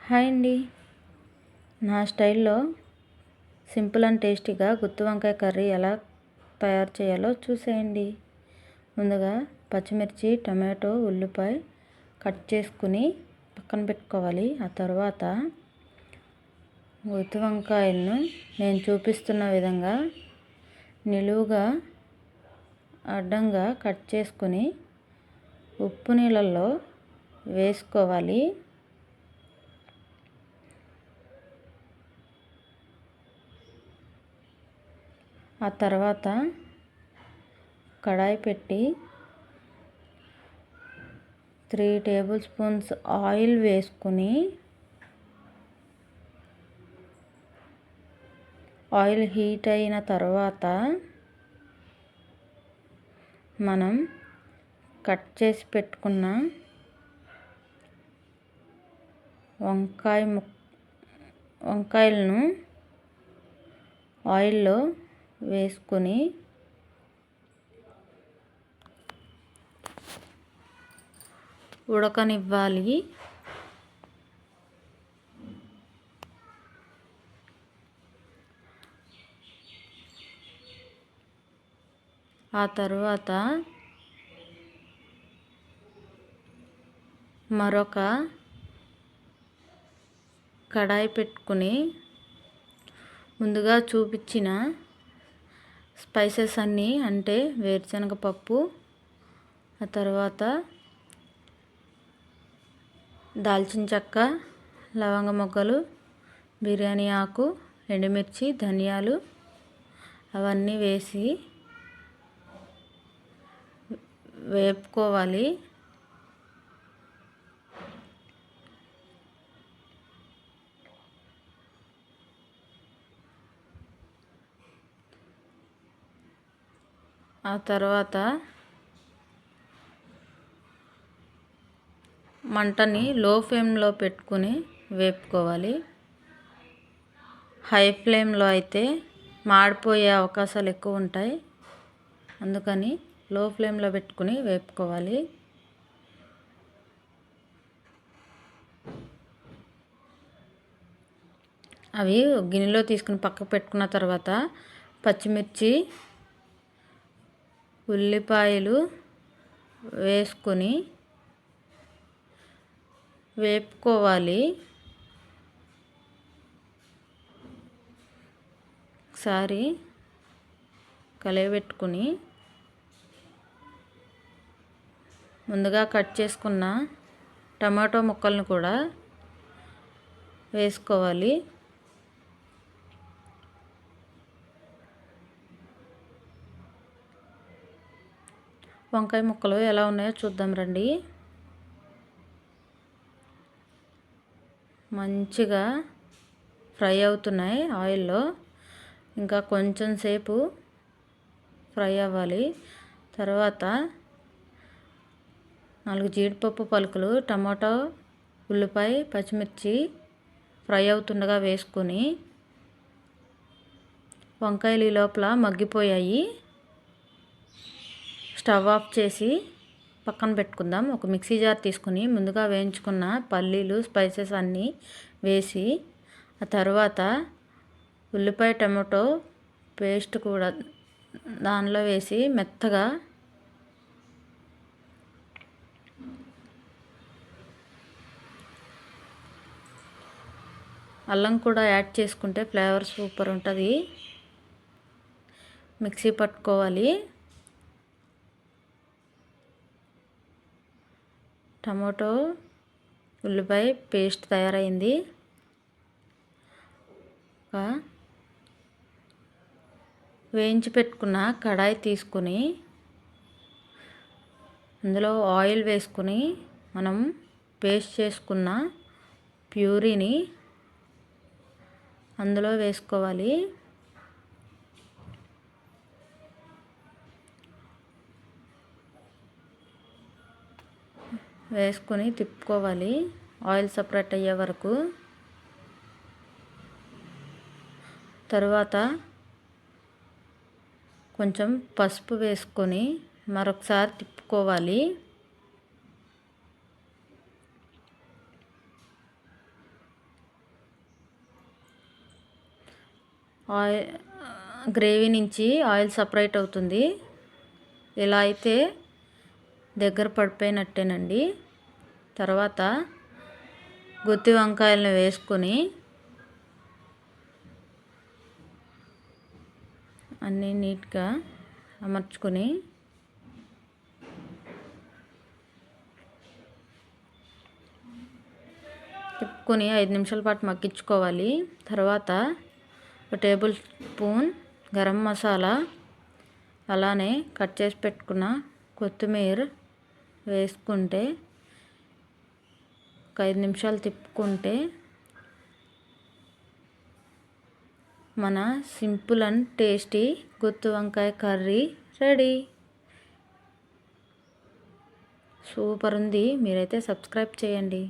Hi అండి. నా స్టైల్లో సింపుల్ అండ్ టేస్టీగా గుత్తి వంకాయ కర్రీ ఎలా తయారు చేయాలో చూసేయండి. ముందుగా పచ్చిమిర్చి, టమాటో, ఉల్లిపాయ కట్ చేసుకుని పక్కన పెట్టుకోవాలి. ఆ తర్వాత గుత్తి వంకాయలను నేను చూపిస్తున్న విధంగా నిలువుగా అడ్డంగా కట్ చేసుకుని ఉప్పు నీళ్ళల్లో వేసుకోవాలి. ఆ తర్వాత కడాయి పెట్టి 3 టేబుల్ స్పూన్స్ ఆయిల్ వేసుకుని ఆయిల్ హీట్ అయిన తర్వాత మనం కట్ చేసి పెట్టుకున్న వంకాయలను ఆయిల్లో వేసుకొని ఉడకనివ్వాలి. ఆ తర్వాత మరొక కడాయి పెట్టుకుని ముందుగా చూపించిన స్పైసెస్ అన్నీ, అంటే వేరుశనగ పప్పు, ఆ తర్వాత దాల్చిన చెక్క, లవంగ మొగ్గలు, బిర్యానీ ఆకు, ఎండుమిర్చి, ధనియాలు అవన్నీ వేసి వేపుకోవాలి. ఆ తర్వాత మంటని లో ఫ్లేమ్లో పెట్టుకుని వేపుకోవాలి. హై ఫ్లేమ్లో అయితే మాడిపోయే అవకాశాలు ఎక్కువ ఉంటాయి. అందుకని లో ఫ్లేమ్లో పెట్టుకుని వేపుకోవాలి. అవి గిన్నెలో తీసుకుని పక్కకు పెట్టుకున్న తర్వాత పచ్చిమిర్చి, ఉల్లిపాయలు వేసుకొని వేపుకోవాలి. ఒకసారి కలయబెట్టుకుని ముందుగా కట్ చేసుకున్న టమాటో ముక్కలను కూడా వేసుకోవాలి. వంకాయ ముక్కలు ఎలా ఉన్నాయో చూద్దాం రండి. మంచిగా ఫ్రై అవుతున్నాయి ఆయిల్లో. ఇంకా కొంచెం సేపు ఫ్రై అవ్వాలి. తర్వాత 4 జీడిపప్పు పలుకులు, టమాటో, ఉల్లిపాయ, పచ్చిమిర్చి ఫ్రై అవుతుండగా వేసుకొని, వంకాయలు ఈ లోపల మగ్గిపోయాయి. స్టవ్ ఆఫ్ చేసి పక్కన పెట్టుకుందాం. ఒక మిక్సీ జార్ తీసుకుని ముందుగా వేయించుకున్న పల్లీలు, స్పైసెస్ అన్నీ వేసి, ఆ తర్వాత ఉల్లిపాయ టమాటో పేస్ట్ కూడా దానిలో వేసి మెత్తగా అల్లం కూడా యాడ్ చేసుకుంటే ఫ్లేవర్ సూపర్ ఉంటుంది. మిక్సీ పట్టుకోవాలి. టమాటో ఉల్లిపాయ పేస్ట్ తయారైంది. వేయించి పెట్టుకున్న కడాయి తీసుకుని అందులో ఆయిల్ వేసుకుని మనం పేస్ట్ చేసుకున్న ప్యూరీని అందులో వేసుకోవాలి. వేసుకొని తిప్పుకోవాలి ఆయిల్ సపరేట్ అయ్యే వరకు. తర్వాత కొంచెం పసుపు వేసుకొని మరొకసారి తిప్పుకోవాలి. ఆయిల్ గ్రేవీ నుంచి ఆయిల్ సపరేట్ అవుతుంది. ఇలా అయితే దగ్గర పడిపోయినట్టేనండి. తర్వాత గుత్తి వంకాయలను వేసుకొని అన్నీ నీట్గా అమర్చుకొని తిప్పుకొని 5 నిమిషాల పాటు మగ్గించుకోవాలి. తర్వాత ఒక టేబుల్ స్పూన్ గరం మసాలా, అలానే కట్ చేసి పెట్టుకున్న కొత్తిమీర వేసుకుంటే ఒక 5 నిమిషాలు తిప్పుకుంటే మన సింపుల్ అండ్ టేస్టీ గుత్తి వంకాయ కర్రీ రెడీ. సూపర్ ఉంది. మీరైతే సబ్స్క్రైబ్ చేయండి.